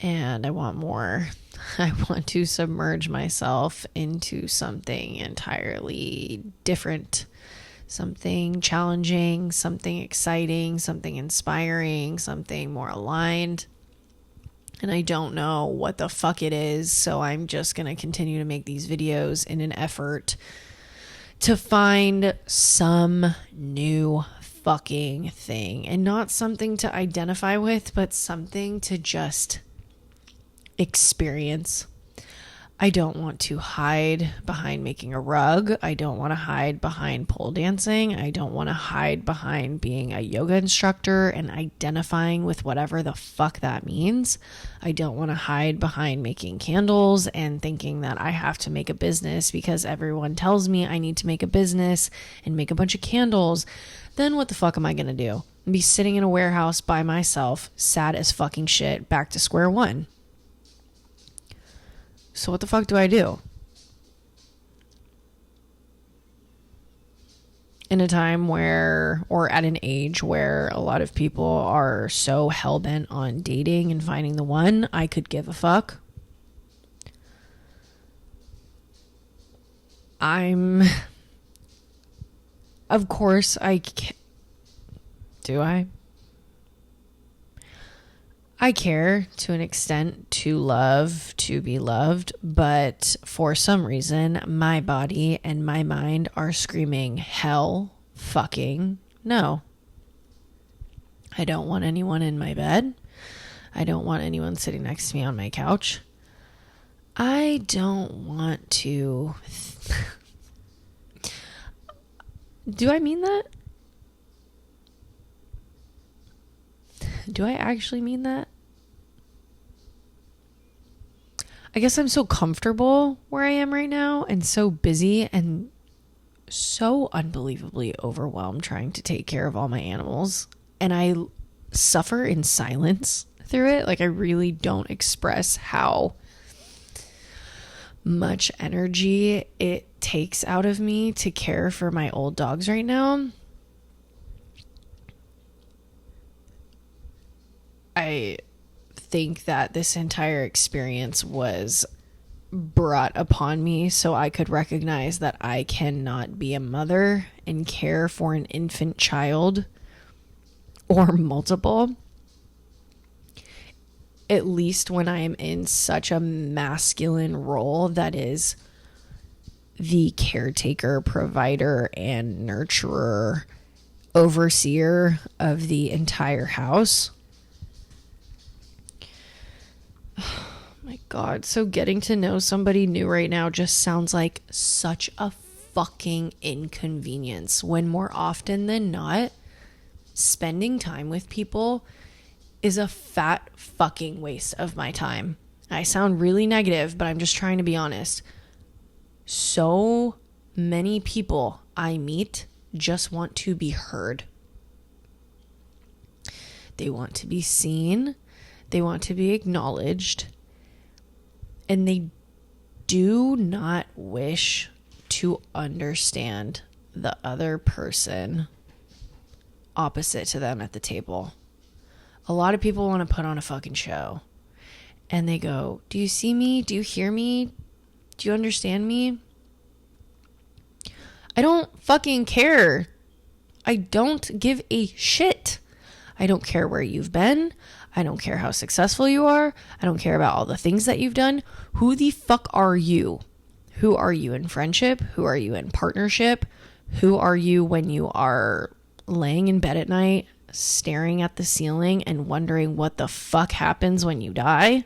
and I want more. I want to submerge myself into something entirely different, something challenging, something exciting, something inspiring, something more aligned. And I don't know what the fuck it is, so I'm just going to continue to make these videos in an effort to find some new fucking thing, and not something to identify with, but something to just experience. I don't want to hide behind making a rug. I don't want to hide behind pole dancing. I don't want to hide behind being a yoga instructor and identifying with whatever the fuck that means. I don't want to hide behind making candles and thinking that I have to make a business because everyone tells me I need to make a business and make a bunch of candles. Then what the fuck am I going to do? Be sitting in a warehouse by myself, sad as fucking shit, back to square one. So what the fuck do I do? In a time where, or at an age where a lot of people are so hell-bent on dating and finding the one, I could give a fuck. Of course, do I? I care to an extent to love, to be loved, but for some reason, my body and my mind are screaming hell fucking no. I don't want anyone in my bed. I don't want anyone sitting next to me on my couch. I don't want to... Do I mean that? Do I actually mean that? I guess I'm so comfortable where I am right now and so busy and so unbelievably overwhelmed trying to take care of all my animals. And I suffer in silence through it. Like, I really don't express how much energy it takes out of me to care for my old dogs right now. I think that this entire experience was brought upon me so I could recognize that I cannot be a mother and care for an infant child or multiple, at least when I am in such a masculine role that is the caretaker, provider, and nurturer, overseer of the entire house. Oh my God. So getting to know somebody new right now just sounds like such a fucking inconvenience, when more often than not, spending time with people is a fat fucking waste of my time. I sound really negative, but I'm just trying to be honest. So many people I meet just want to be heard. They want to be seen. They want to be acknowledged, and they do not wish to understand the other person opposite to them at the table. A lot of people want to put on a fucking show, and they go, do you see me? Do you hear me? Do you understand me? I don't fucking care. I don't give a shit. I don't care where you've been. I don't care how successful you are. I don't care about all the things that you've done. Who the fuck are you? Who are you in friendship? Who are you in partnership? Who are you when you are laying in bed at night, staring at the ceiling and wondering what the fuck happens when you die?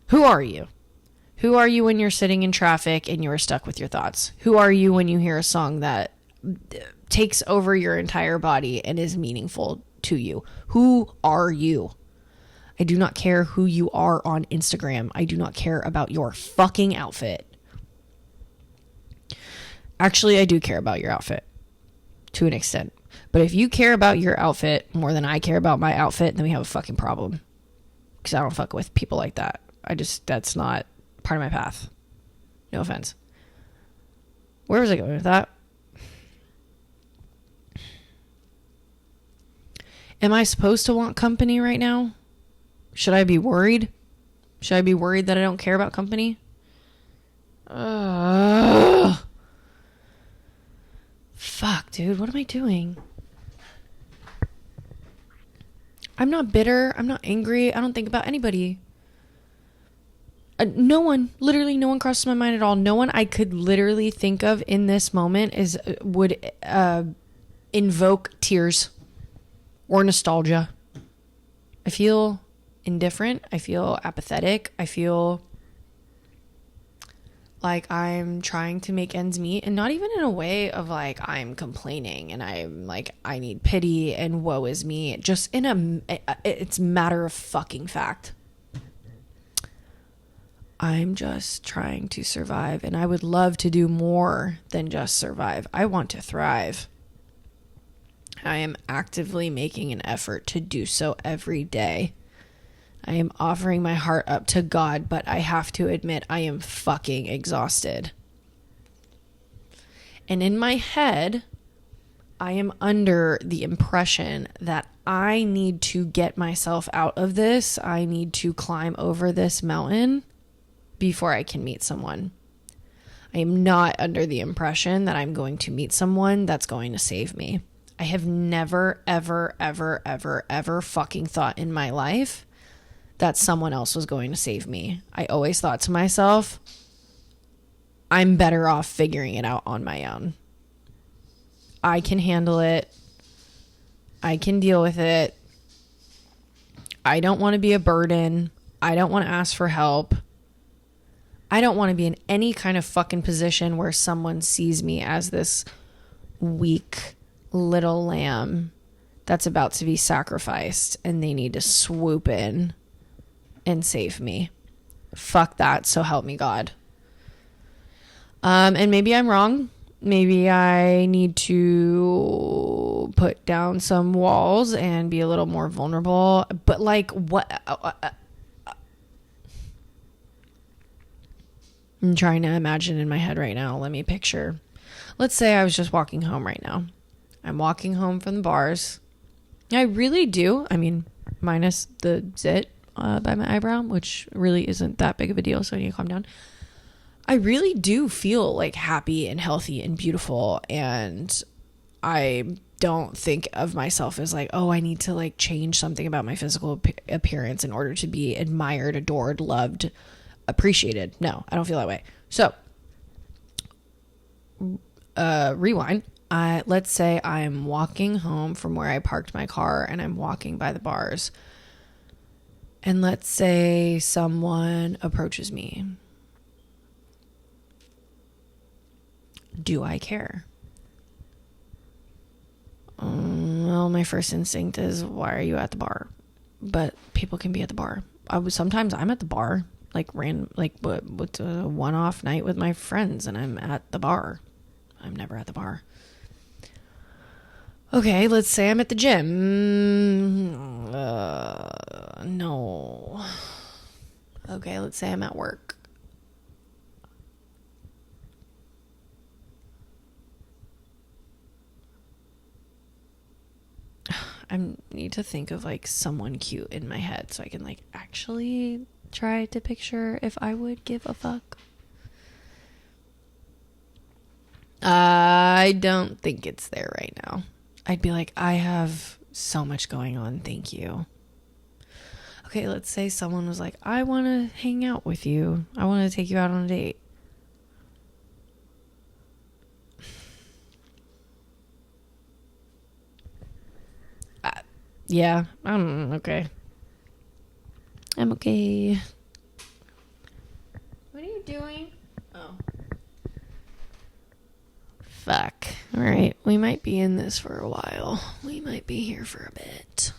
Who are you? Who are you when you're sitting in traffic and you're stuck with your thoughts? Who are you when you hear a song that takes over your entire body and is meaningful to you? Who are you? I do not care who you are on Instagram. I do not care about your fucking outfit. Actually, I do care about your outfit to an extent. But if you care about your outfit more than I care about my outfit, then we have a fucking problem. Because I don't fuck with people like that. That's not part of my path. No offense. Where was I going with that? Am I supposed to want company right now? Should I be worried? Should I be worried that I don't care about company? Fuck, dude. What am I doing? I'm not bitter. I'm not angry. I don't think about anybody. No one, literally no one crosses my mind at all. No one I could literally think of in this moment would invoke tears or nostalgia. I feel indifferent. I feel apathetic. I feel like I'm trying to make ends meet, and not even in a way of like I'm complaining and I'm like I need pity and woe is me. Just it's matter of fucking fact. I'm just trying to survive, and I would love to do more than just survive. I want to thrive. I am actively making an effort to do so every day. I am offering my heart up to God, but I have to admit I am fucking exhausted. And in my head, I am under the impression that I need to get myself out of this. I need to climb over this mountain before I can meet someone. I am not under the impression that I'm going to meet someone that's going to save me. I have never, ever, ever, ever, ever fucking thought in my life that someone else was going to save me. I always thought to myself, I'm better off figuring it out on my own. I can handle it. I can deal with it. I don't want to be a burden. I don't want to ask for help. I don't want to be in any kind of fucking position where someone sees me as this weak little lamb that's about to be sacrificed and they need to swoop in and save me. Fuck that. So help me God. And maybe I'm wrong. Maybe I need to put down some walls and be a little more vulnerable. But like what? I'm trying to imagine in my head right now. Let me picture. Let's say I was just walking home right now. I'm walking home from the bars. I really do. I mean, minus the zit by my eyebrow, which really isn't that big of a deal. So I need to calm down. I really do feel like happy and healthy and beautiful. And I don't think of myself as like, oh, I need to like change something about my physical appearance in order to be admired, adored, loved, appreciated. No, I don't feel that way. So rewind. Let's say I'm walking home from where I parked my car and I'm walking by the bars. And let's say someone approaches me. Do I care? Well, my first instinct is, why are you at the bar? But people can be at the bar. Sometimes I'm at the bar, like with a one-off night with my friends, and I'm at the bar. I'm never at the bar. Okay, let's say I'm at the gym. No. Okay, let's say I'm at work. I need to think of like someone cute in my head so I can like actually try to picture if I would give a fuck. I don't think it's there right now. I'd be like, I have so much going on. Thank you. Okay, let's say someone was like, I want to hang out with you. I want to take you out on a date. Yeah, I'm okay. I'm okay. What are you doing? Oh. Fuck. All right. We might be in this for a while. We might be here for a bit.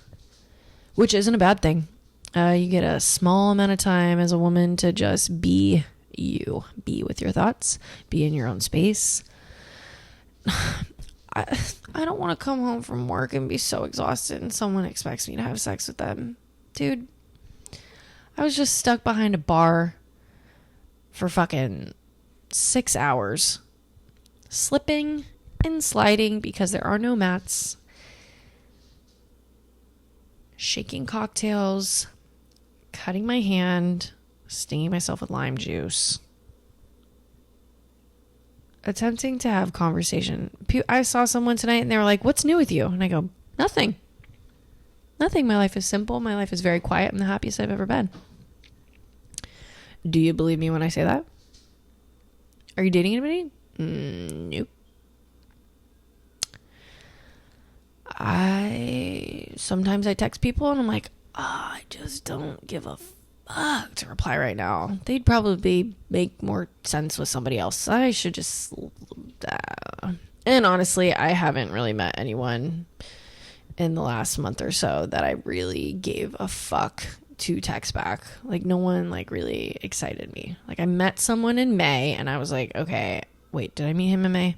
Which isn't a bad thing. You get a small amount of time as a woman to just be you. Be with your thoughts. Be in your own space. I don't want to come home from work and be so exhausted and someone expects me to have sex with them. Dude, I was just stuck behind a bar for fucking 6 hours. Slipping and sliding because there are no mats. Shaking cocktails. cutting my hand, stinging myself with lime juice, attempting to have conversation. I saw someone tonight and they were like, "What's new with you?" And I go, "Nothing. Nothing. My life is simple. My life is very quiet. I'm the happiest I've ever been." Do you believe me when I say that? Are you dating anybody? Nope. Sometimes I text people and I'm like, I just don't give a fuck to reply right now. They'd probably make more sense with somebody else. I should just... And honestly, I haven't really met anyone in the last month or so that I really gave a fuck to text back. Like, no one like really excited me. Like, I met someone in May and I was like, okay, wait, did I meet him in May?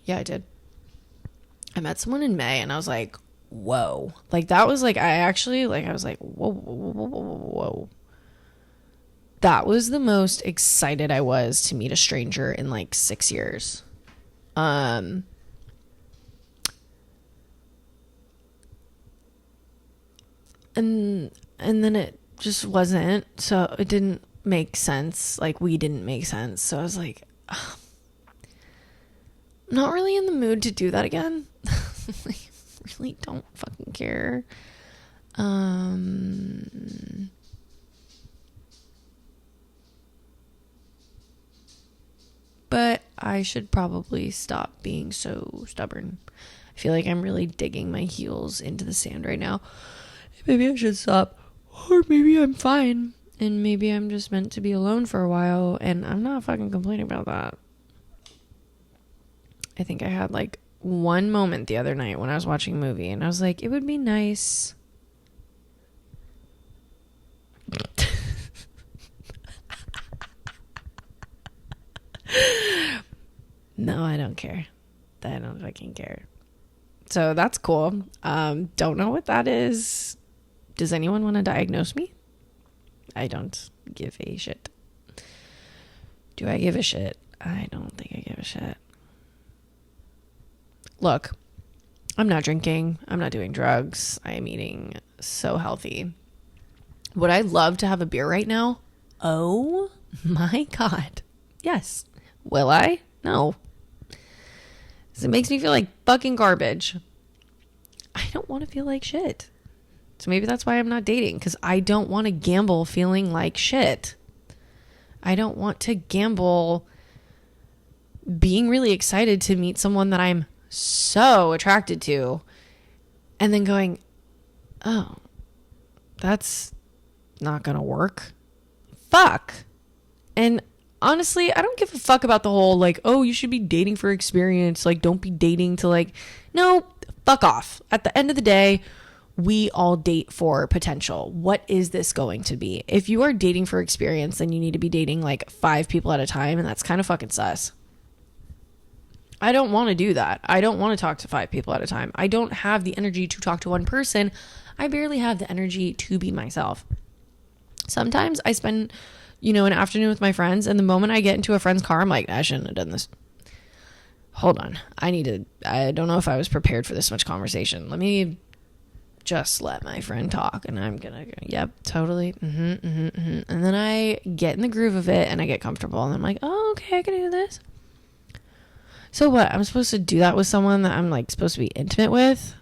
Yeah, I did. I met someone in May and I was like, whoa. Like, that was like, I was like, whoa. That was the most excited I was to meet a stranger in like 6 years. And then it just wasn't, so it didn't make sense. Like, we didn't make sense. So I was like, ugh. Not really in the mood to do that again. Like, really don't fucking care. But I should probably stop being so stubborn. I feel like I'm really digging my heels into the sand right now. Maybe I should stop. Or maybe I'm fine. And maybe I'm just meant to be alone for a while. And I'm not fucking complaining about that. I think I had like one moment the other night when I was watching a movie and I was like, it would be nice. No, I don't care. I don't fucking care. So that's cool. Don't know what that is. Does anyone want to diagnose me? I don't give a shit. Do I give a shit? I don't think I give a shit. Look, I'm not drinking. I'm not doing drugs. I am eating so healthy. Would I love to have a beer right now? Oh my God. Yes. Will I? No. Because it makes me feel like fucking garbage. I don't want to feel like shit. So maybe that's why I'm not dating. Because I don't want to gamble feeling like shit. I don't want to gamble being really excited to meet someone that I'm so attracted to and then going, oh, that's not gonna work. Fuck. And honestly, I don't give a fuck about the whole like, oh, you should be dating for experience, like don't be dating to like, no, fuck off. At the end of the day, we all date for potential. What is this going to be? If you are dating for experience, then you need to be dating like 5 people at a time, and that's kind of fucking sus. I don't want to do that. I don't want to talk to 5 people at a time. I don't have the energy to talk to one person. I barely have the energy to be myself. Sometimes I spend, an afternoon with my friends, and the moment I get into a friend's car, I'm like, I shouldn't have done this. Hold on. I don't know if I was prepared for this much conversation. Let me just let my friend talk, and I'm gonna go, yep, totally. And then I get in the groove of it, and I get comfortable, and I'm like, oh, okay, I can do this. So what? I'm supposed to do that with someone that I'm like supposed to be intimate with?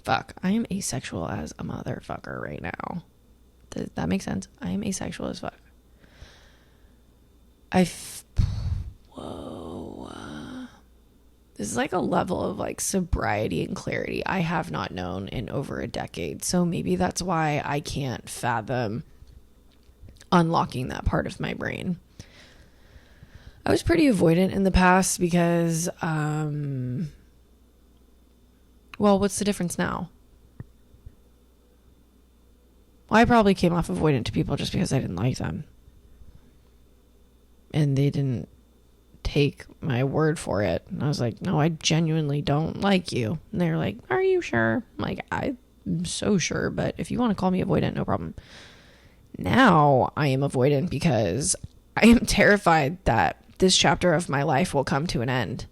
Fuck. I am asexual as a motherfucker right now. Does that make sense? I am asexual as fuck. Whoa. This is like a level of like sobriety and clarity I have not known in over a decade. So maybe that's why I can't fathom unlocking that part of my brain. I was pretty avoidant in the past because, well, what's the difference now? Well, I probably came off avoidant to people just because I didn't like them. And they didn't take my word for it. And I was like, no, I genuinely don't like you. And they're like, are you sure? I'm like, I'm so sure, but if you want to call me avoidant, no problem. Now I am avoidant because I am terrified that this chapter of my life will come to an end.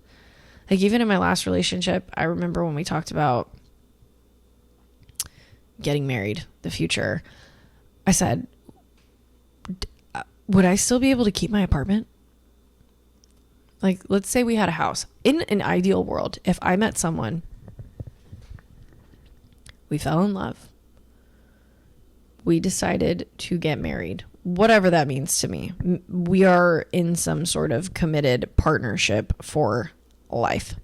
Like, even in my last relationship, I remember when we talked about getting married, the future, I said, would I still be able to keep my apartment? Like, let's say we had a house. In an ideal world, if I met someone, we fell in love, we decided to get married, whatever that means to me. We are in some sort of committed partnership for life.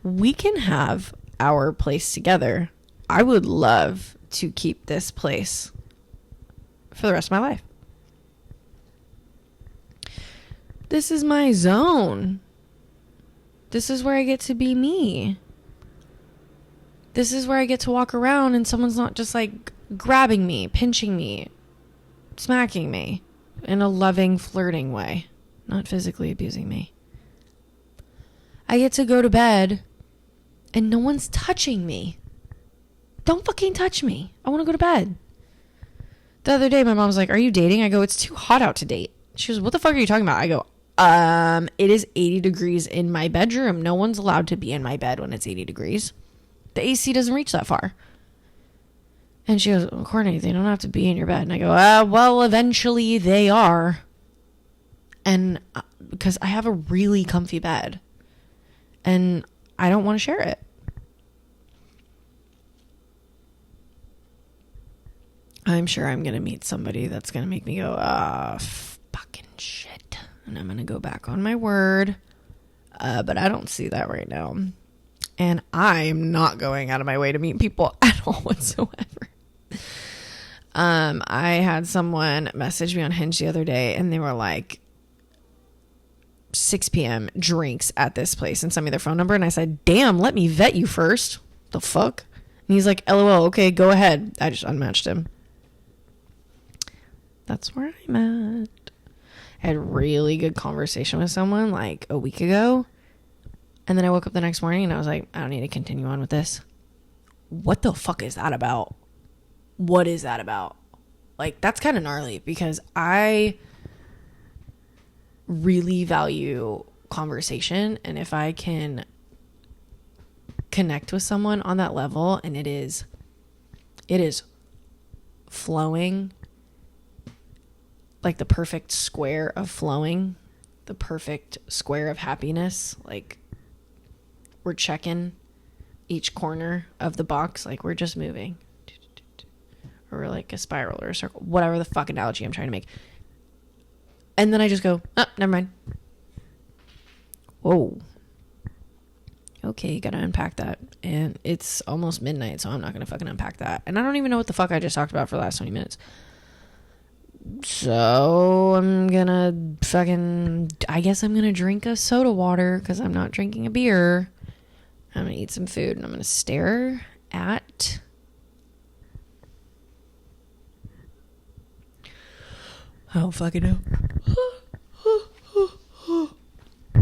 We can have our place together. I would love to keep this place for the rest of my life. This is my zone. This is where I get to be me. This is where I get to walk around and someone's not just like grabbing me, pinching me, smacking me in a loving, flirting way, not physically abusing me. I get to go to bed and no one's touching me. Don't fucking touch me. I want to go to bed. The other day, my mom was like, are you dating? I go, it's too hot out to date. She goes, what the fuck are you talking about? I go, it is 80 degrees in my bedroom. No one's allowed to be in my bed when it's 80 degrees. The AC doesn't reach that far. And she goes, well, Courtney, they don't have to be in your bed. And I go, well, eventually they are. And because I have a really comfy bed. And I don't want to share it. I'm sure I'm going to meet somebody that's going to make me go, fucking shit. And I'm going to go back on my word. But I don't see that right now. And I'm not going out of my way to meet people at all whatsoever. I had someone message me on Hinge the other day and they were like, 6 p.m. drinks at this place and sent me their phone number. And I said, damn, let me vet you first. The fuck? And he's like, LOL, okay, go ahead. I just unmatched him. That's where I'm at. I had a really good conversation with someone like a week ago. And then I woke up the next morning and I was like, I don't need to continue on with this. What the fuck is that about? What is that about? Like, that's kind of gnarly because I really value conversation. And if I can connect with someone on that level and it is flowing, like the perfect square of flowing, the perfect square of happiness, like we're checking each corner of the box, like we're just moving, or like a spiral or a circle, whatever the fuck analogy I'm trying to make. And then I just go, oh, never mind. Whoa. Okay, gotta unpack that. And it's almost midnight, so I'm not gonna fucking unpack that. And I don't even know what the fuck I just talked about for the last 20 minutes. So I'm gonna I guess I'm gonna drink a soda water because I'm not drinking a beer. I'm gonna eat some food and I'm gonna stare at I don't fucking know.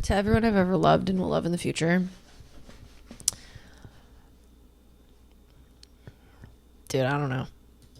To everyone I've ever loved and will love in the future. Dude, I don't know.